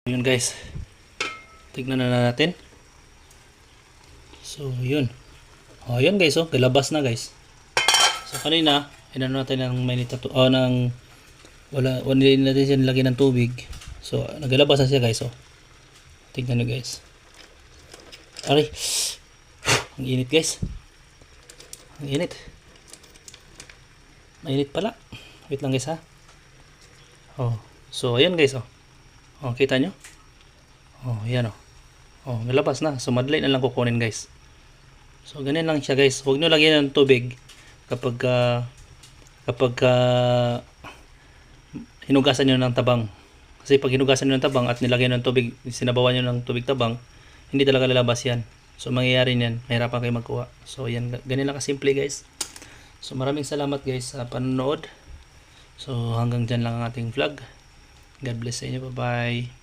Yun guys, tignan na natin. So yun, yun guys, galabas na guys. So kanina inano natin ng mainit to, ng wala natin siya nilagyan ng tubig. So nagalabas na siya guys. Tignan nyo guys. Aray, ang init guys, ang init, mainit pala. Wait lang guys ha. So ayan guys. Kita nyo? Yan nalabas na. So madali na lang kukunin guys. So ganyan lang siya guys. Huwag nyo lagyan ng tubig kapag hinugasan nyo ng tabang. Kasi pag hinugasan nyo ng tabang at nilagyan nyo ng tubig, sinabawan nyo ng tubig tabang, hindi talaga lalabas yan. So mangyayari niyan, mahirapan kayo magkuha. So yan, ganyan lang kasimple guys. So maraming salamat guys sa panonood. So hanggang dyan lang ang ating vlog. God bless sa inyo. Bye bye.